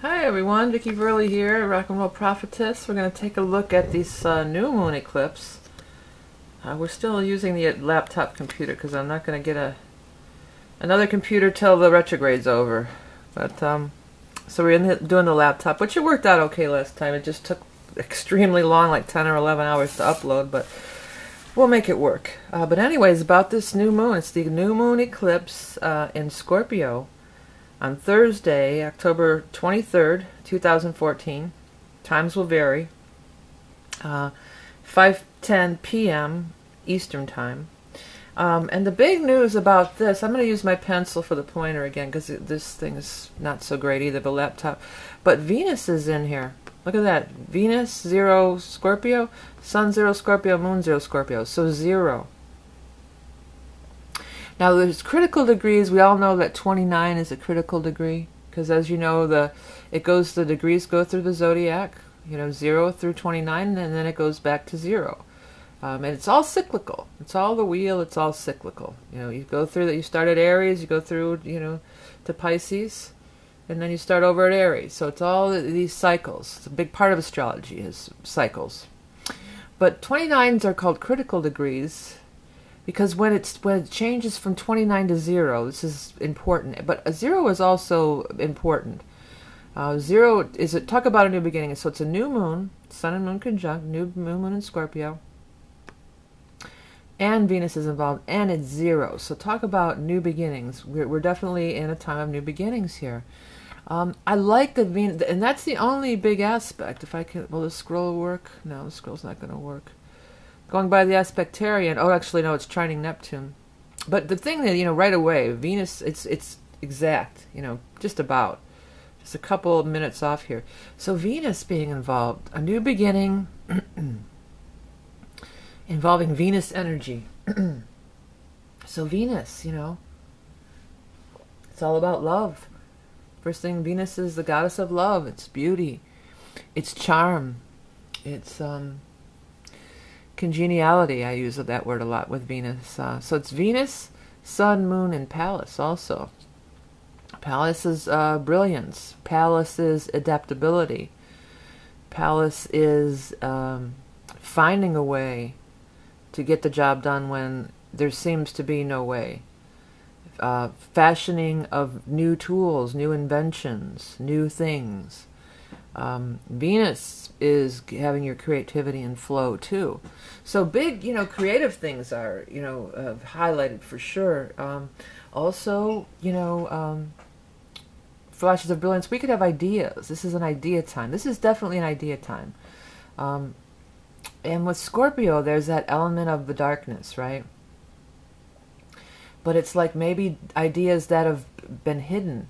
Hi everyone, Vicki Verley here, Rock and Roll Prophetess. We're going to take a look at this new moon eclipse. We're still using the laptop computer because I'm not going to get another computer till the retrograde's over. But so we're doing the laptop, which it worked out okay last time. It just took extremely long, like 10 or 11 hours to upload, but we'll make it work. But anyways, about this new moon, it's the new moon eclipse in Scorpio on Thursday, October 23rd, 2014. Times will vary. 5:10 p.m. Eastern Time. And the big news about this, I'm going to use my pencil for the pointer again because this thing is not so great either, the laptop. But Venus is in here. Look at that. Venus, 0 Scorpio, Sun 0 Scorpio, Moon 0 Scorpio. So 0. Now there's critical degrees. We all know that 29 is a critical degree because, as you know, the degrees go through the zodiac. 0 through 29, and then it goes back to 0. And it's all cyclical. It's all the wheel. It's all cyclical. You go through that. You start at Aries. You go through, to Pisces, and then you start over at Aries. So it's all these cycles. It's a big part of astrology is cycles. But 29s are called critical degrees because when it changes from 29 to 0, this is important. But a 0 is also important. 0 is talk about a new beginning. So it's a new moon, Sun and Moon conjunct, new moon in Scorpio. And Venus is involved, and it's 0. So talk about new beginnings. We're definitely in a time of new beginnings here. I like the Venus, and that's the only big aspect. If I can, will the scroll work? No, the scroll's not going to work. Going by the aspectarian. Oh, actually, no, it's trining Neptune. But the thing that, right away, Venus, it's exact, just about. Just a couple of minutes off here. So Venus being involved, a new beginning involving Venus energy. So Venus, it's all about love. First thing, Venus is the goddess of love. It's beauty. It's charm. It's congeniality. I use that word a lot with Venus. So it's Venus, Sun, Moon, and Pallas also. Pallas is brilliance. Pallas is adaptability. Pallas is finding a way to get the job done when there seems to be no way. Fashioning of new tools, new inventions, new things. Venus is having your creativity and flow too. So big, creative things are, highlighted for sure. Also, flashes of brilliance. We could have ideas. This is an idea time. This is definitely an idea time. And with Scorpio, there's that element of the darkness, right? But it's like maybe ideas that have been hidden,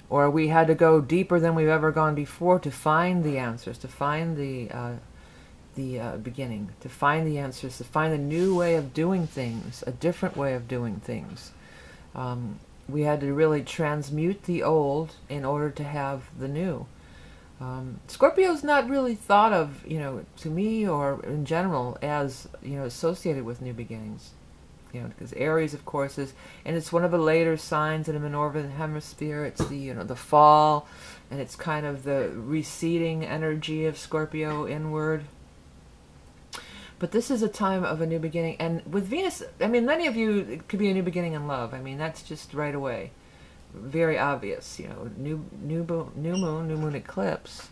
or we had to go deeper than we've ever gone before to find the answers, to find the beginning, to find the answers, to find a new way of doing things, a different way of doing things. We had to really transmute the old in order to have the new. Scorpio's not really thought of, to me or in general as, associated with new beginnings. Because Aries, of course, is, and it's one of the later signs in the northern hemisphere. It's the fall, and it's kind of the receding energy of Scorpio inward. But this is a time of a new beginning, and with Venus, many of you, it could be a new beginning in love. That's just right away, very obvious. New moon eclipse,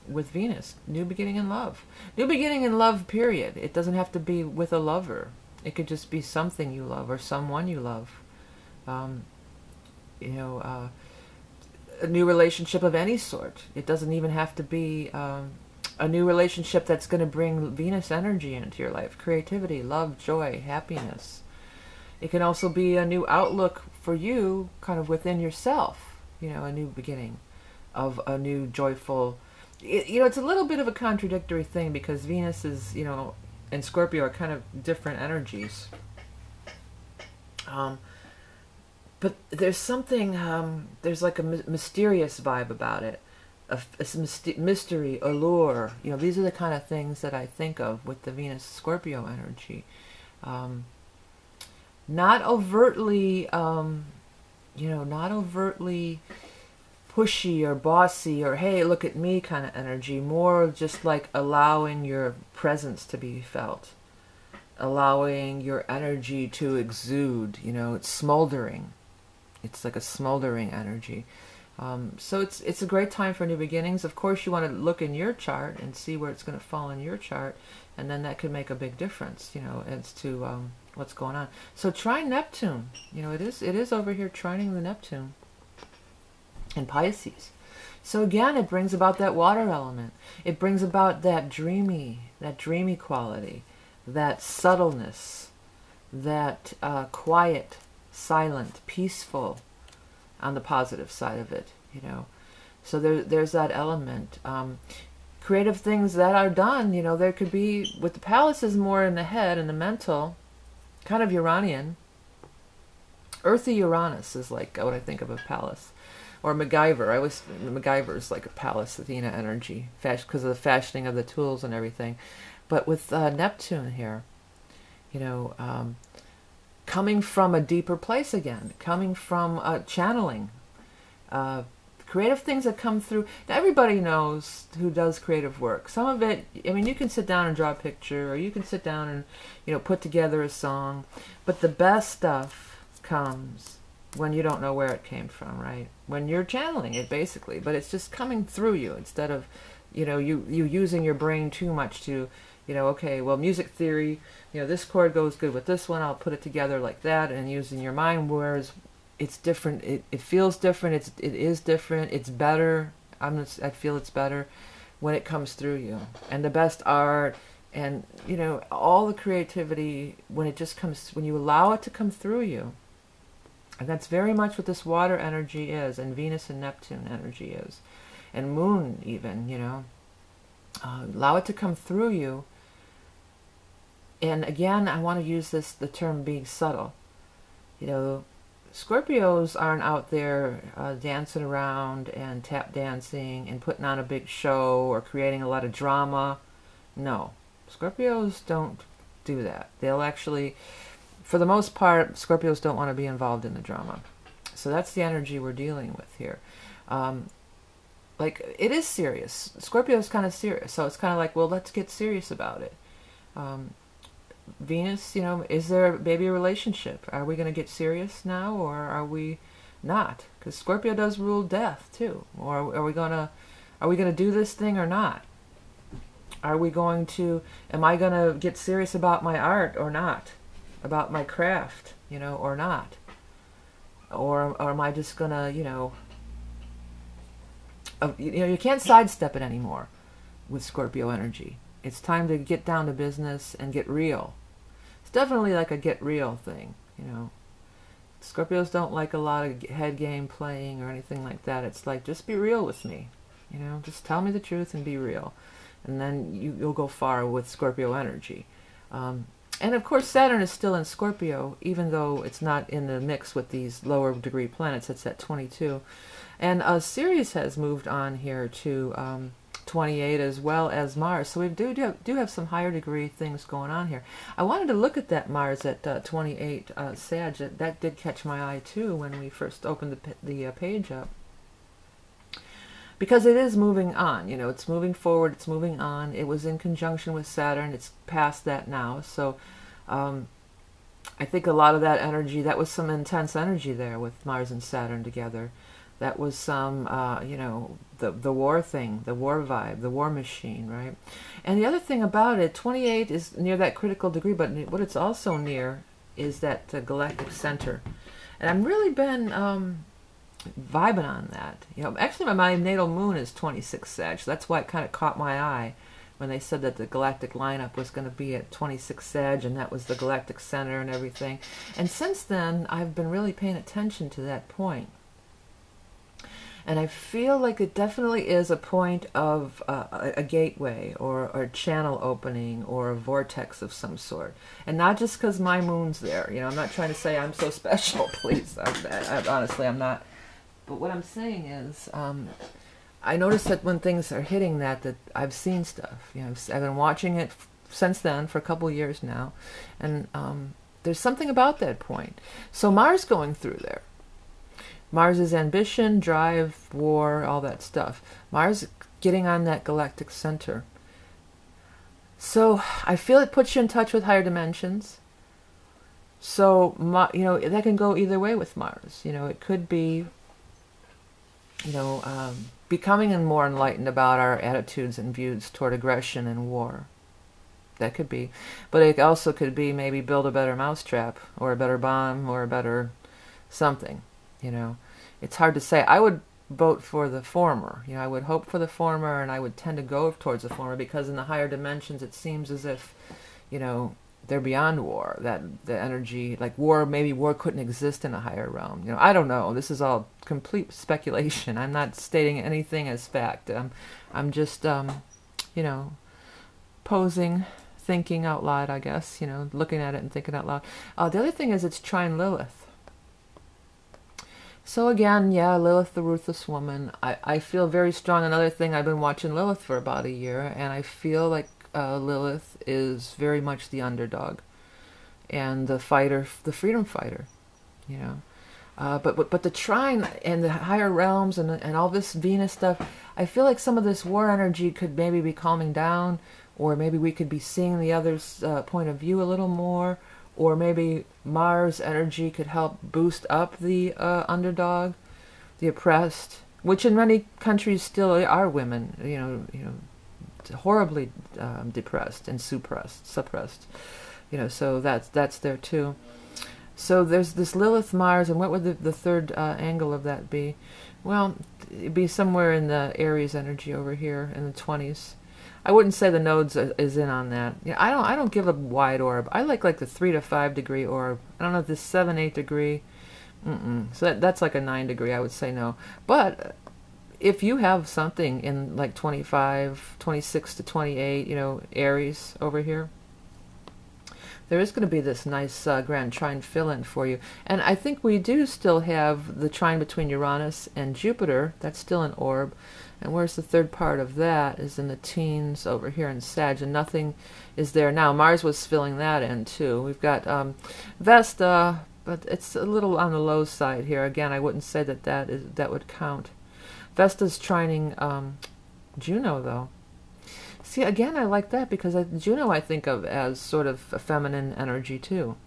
with Venus, new beginning in love, period. It doesn't have to be with a lover. It could just be something you love or someone you love. A new relationship of any sort. It doesn't even have to be a new relationship that's going to bring Venus energy into your life. Creativity, love, joy, happiness. It can also be a new outlook for you, kind of within yourself. A new beginning of a new joyful... it's a little bit of a contradictory thing because Venus is, and Scorpio are kind of different energies. But there's something, there's like a mysterious vibe about it. A mystery, allure. These are the kind of things that I think of with the Venus-Scorpio energy. Not overtly, not overtly pushy or bossy or hey, look at me kind of energy. More just like allowing your presence to be felt, allowing your energy to exude. You know, it's smoldering. It's like a smoldering energy. So it's a great time for new beginnings. Of course, you want to look in your chart and see where it's going to fall in your chart, and then that could make a big difference, you know, as to what's going on. So try Neptune. You know, it is over here trining the Neptune in Pisces. So again, it brings about that water element. It brings about that dreamy quality, that subtleness, that quiet, silent, peaceful, on the positive side of it, you know. So there's that element. Creative things that are done, you know, there could be, with the palace is more in the head and the mental, kind of Uranian. Earthy Uranus is like what I think of a palace. Or MacGyver. MacGyver is like a palace, Athena energy, because of the fashioning of the tools and everything. But with Neptune here, you know, coming from a deeper place again, coming from channeling, creative things that come through. Now, everybody knows who does creative work. Some of it, I mean, you can sit down and draw a picture, or you can sit down and, you know, put together a song, but the best stuff comes when you don't know where it came from, right? When you're channeling it, basically, but it's just coming through you instead of, you know, you using your brain too much to, you know, okay, well, music theory, you know, this chord goes good with this one, I'll put it together like that, and using your mind, whereas it's different, it feels different, it is different, it's better, I feel it's better when it comes through you. And the best art, and, you know, all the creativity, when it just comes, when you allow it to come through you, and that's very much what this water energy is, and Venus and Neptune energy is, and Moon even, you know, allow it to come through you. And again, I want to use the term being subtle. You know, Scorpios aren't out there dancing around and tap dancing and putting on a big show or creating a lot of drama. No, Scorpios don't do that. They'll actually, for the most part, Scorpios don't want to be involved in the drama. So that's the energy we're dealing with here. Like, it is serious. Scorpio's kind of serious. So it's kind of like, well, let's get serious about it. Venus, you know, is there maybe a relationship? Are we going to get serious now, or are we not? Because Scorpio does rule death too. Or are we going to do this thing or not? Are we going to, am I going to get serious about my art or not? About my craft, you know, or not? Or am I just going to, you know, you can't sidestep it anymore with Scorpio energy. It's time to get down to business and get real. It's definitely like a get real thing, you know. Scorpios don't like a lot of head game playing or anything like that. It's like, just be real with me, you know. Just tell me the truth and be real. And then you'll go far with Scorpio energy. And of course, Saturn is still in Scorpio, even though it's not in the mix with these lower degree planets. It's at 22. And Sirius has moved on here to 28, as well as Mars. So we do have some higher degree things going on here. I wanted to look at that Mars at 28 Sag. That did catch my eye too when we first opened the page up. Because it is moving on, you know, it's moving forward, it's moving on. It was in conjunction with Saturn, it's past that now. So I think a lot of that energy, that was some intense energy there with Mars and Saturn together. That was some, you know, the war thing, the war vibe, the war machine, right? And the other thing about it, 28 is near that critical degree, but what it's also near is that galactic center. And I've really been vibing on that. You know, actually my natal moon is 26 Sag, so that's why it kind of caught my eye when they said that the galactic lineup was going to be at 26 Sag, and that was the galactic center and everything. And since then, I've been really paying attention to that point. And I feel like it definitely is a point of a gateway or a channel opening or a vortex of some sort. And not just because my moon's there. You know, I'm not trying to say I'm so special, please. Honestly, I'm not. But what I'm saying is, I notice that when things are hitting that I've seen stuff. You know, I've been watching it since then for a couple of years now. And there's something about that point. So Mars going through there. Mars is ambition, drive, war, all that stuff. Mars getting on that galactic center. So I feel it puts you in touch with higher dimensions. So, that can go either way with Mars. It could be, becoming more enlightened about our attitudes and views toward aggression and war. That could be. But it also could be maybe build a better mousetrap or a better bomb or a better something. It's hard to say. I would vote for the former. I would hope for the former, and I would tend to go towards the former, because in the higher dimensions it seems as if, they're beyond war. That the energy, like war, maybe war couldn't exist in a higher realm. I don't know. This is all complete speculation. I'm not stating anything as fact. I'm just, posing, thinking out loud, I guess. Looking at it and thinking out loud. The other thing is it's trine Lilith. So again, yeah, Lilith, the ruthless woman. I feel very strong. Another thing, I've been watching Lilith for about a year, and I feel like Lilith is very much the underdog and the fighter, the freedom fighter, but the trine and the higher realms and all this Venus stuff, I feel like some of this war energy could maybe be calming down, or maybe we could be seeing the other's point of view a little more, or maybe Mars energy could help boost up the underdog, the oppressed, which in many countries still are women, horribly depressed and suppressed, so that's there too. So there's this Lilith Mars, and what would the third angle of that be? Well, it'd be somewhere in the Aries energy over here in the 20s. I wouldn't say the nodes is in on that. I don't give a wide orb. I like the 3 to 5 degree orb. I don't know if this 7-8 degree. So that's like a 9 degree. I would say no. But if you have something in like 25, 26 to 28, Aries over here, there is going to be this nice grand trine fill-in for you. And I think we do still have the trine between Uranus and Jupiter. That's still an orb. And where's the third part of that is in the teens over here in Sag, and nothing is there now. Mars was filling that in too. We've got Vesta, but it's a little on the low side here. Again, I wouldn't say that would count. Vesta's trining Juno, though. See, again, I like that, because Juno I think of as sort of a feminine energy too.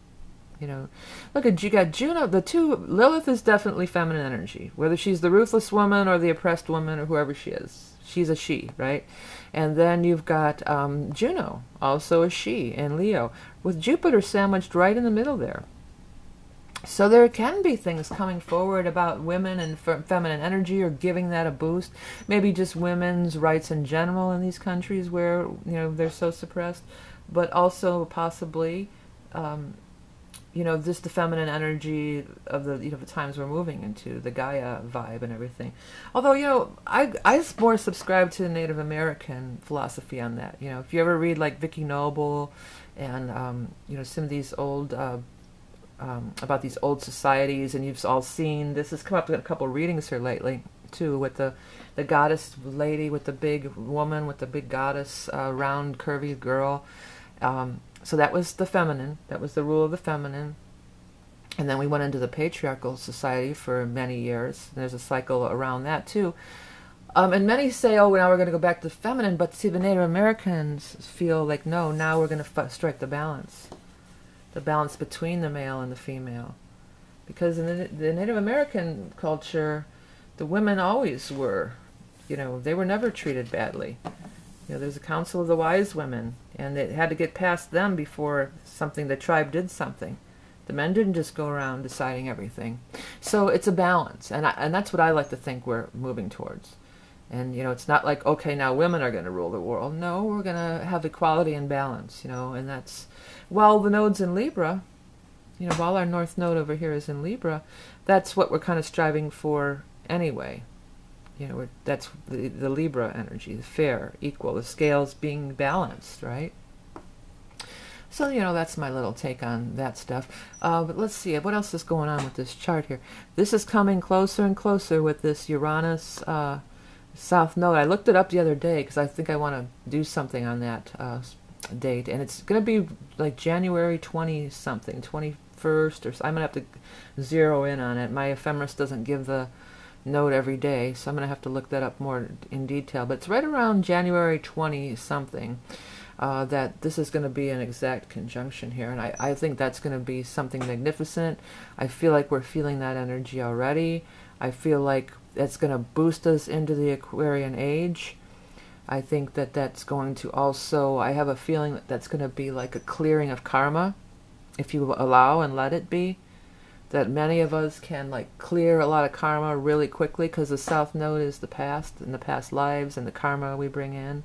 Look at you got Juno. The two, Lilith is definitely feminine energy, whether she's the ruthless woman or the oppressed woman or whoever she is. She's a she, right? And then you've got Juno, also a she, and Leo, with Jupiter sandwiched right in the middle there. So there can be things coming forward about women and feminine energy, or giving that a boost. Maybe just women's rights in general in these countries where they're so suppressed, but also possibly just the feminine energy of the the times we're moving into, the Gaia vibe and everything. Although I more subscribe to the Native American philosophy on that. If you ever read like Vicky Noble and some of these old about these old societies, and you've all seen this has come up in a couple of readings here lately too, with the goddess lady, with the big woman, with the big goddess, round curvy girl. So that was the feminine. That was the rule of the feminine. And then we went into the patriarchal society for many years. There's a cycle around that too. And many say, oh, now we're going to go back to the feminine. But see, the Native Americans feel like, no, now we're going to strike the balance. The balance between the male and the female. Because in the Native American culture, the women always were, they were never treated badly. There's a council of the wise women, and it had to get past them before the tribe did something. The men didn't just go around deciding everything. So it's a balance, and that's what I like to think we're moving towards. And it's not like, okay, now women are going to rule the world. No, we're going to have equality and balance. And that's, while the node's in Libra, while our north node over here is in Libra, that's what we're kind of striving for anyway. That's the Libra energy, the fair, equal, the scales being balanced, right? So, that's my little take on that stuff. But let's see, what else is going on with this chart here? This is coming closer and closer with this Uranus South Node. I looked it up the other day because I think I want to do something on that date. And it's going to be like January 20-something, 1st, or I'm going to have to zero in on it. My ephemeris doesn't give the note every day, so I'm going to have to look that up more in detail. But it's right around January 20 something that this is going to be an exact conjunction here, and I think that's going to be something magnificent. I feel like we're feeling that energy already. I feel like that's going to boost us into the Aquarian age. I think that that's going to also, I have a feeling that that's going to be like a clearing of karma, if you allow and let it be. That many of us can like clear a lot of karma really quickly, because the South Node is the past and the past lives and the karma we bring in.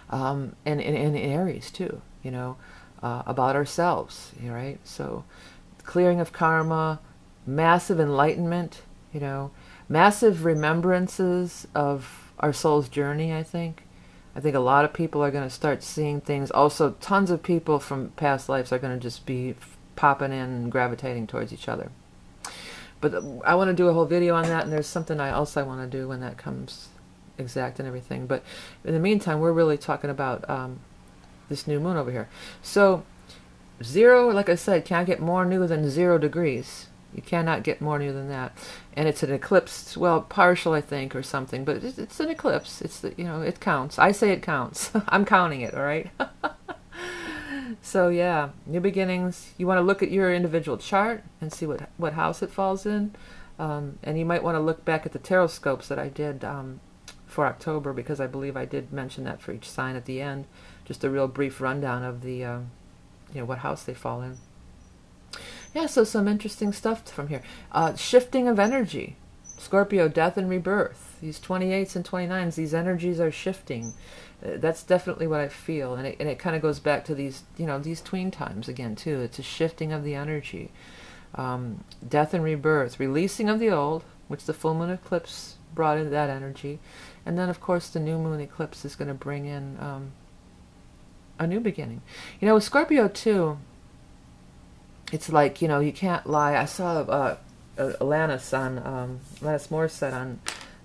And in Aries too, you know, about ourselves, right? So clearing of karma, massive enlightenment, you know, massive remembrances of our soul's journey. I think a lot of people are going to start seeing things. Also, tons of people from past lives are going to just be popping in and gravitating towards each other. But I want to do a whole video on that, and there's something else I want to do when that comes exact and everything. But in the meantime, we're really talking about this new moon over here. So 0, like I said, can't get more new than 0 degrees. You cannot get more new than that. And it's an eclipse, well, partial, I think, or something, but it's an eclipse. It's the, you know, it counts. I say it counts. I'm counting it, all right? So yeah, new beginnings. You want to look at your individual chart and see what house it falls in. And you might want to look back at the tarot scopes that I did for October, because I believe I did mention that for each sign at the end. Just a real brief rundown of the, you know, what house they fall in. Yeah, so some interesting stuff from here. Shifting of energy. Scorpio, death and rebirth. These 28s and 29s, these energies are shifting. That's definitely what I feel. And it kind of goes back to these, you know, these tween times again, too. It's a shifting of the energy. Death and rebirth. Releasing of the old, which the full moon eclipse brought in that energy. And then, of course, the new moon eclipse is going to bring in a new beginning. You know, with Scorpio, too, it's like, you know, you can't lie. I saw Alanis Morissette on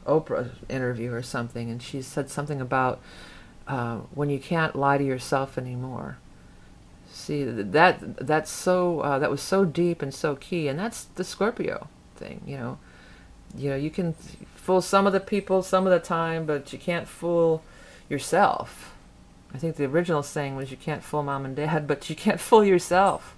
Oprah interview or something, and she said something about when you can't lie to yourself anymore. See, that was so deep and so key, and that's the Scorpio thing. You know, you can fool some of the people some of the time, but you can't fool yourself. I think the original saying was, you can't fool mom and dad, but you can't fool yourself.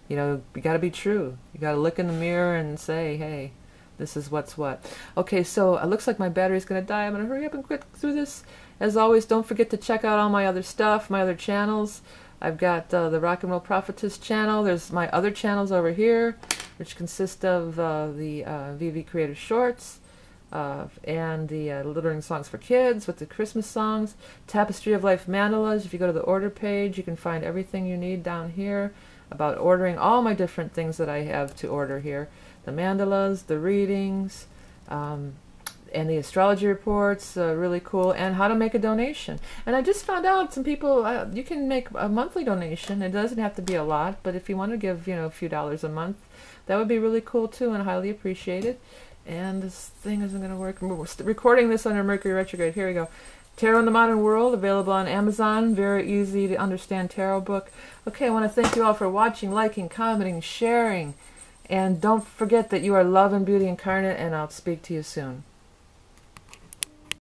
You know, you got to be true. You got to look in the mirror and say, hey, this is what's what. Okay, so it looks like my battery's going to die. I'm going to hurry up and get through this. As always, don't forget to check out all my other stuff, my other channels. I've got the Rock and Roll Prophetess channel. There's my other channels over here, which consist of the VV Creative Shorts, and the Littering Songs for Kids with the Christmas songs, Tapestry of Life Mandalas. If you go to the order page, you can find everything you need down here about ordering all my different things that I have to order here. The mandalas, the readings, and the astrology reports, really cool, and how to make a donation. And I just found out some people, you can make a monthly donation. It doesn't have to be a lot, but if you want to give, you know, a few dollars a month, that would be really cool too, and highly appreciated. And this thing isn't going to work. We're recording this under Mercury retrograde. Here we go. Tarot in the Modern World, available on Amazon. Very easy to understand tarot book. Okay, I want to thank you all for watching, liking, commenting, sharing. And don't forget that you are love and beauty incarnate, and I'll speak to you soon.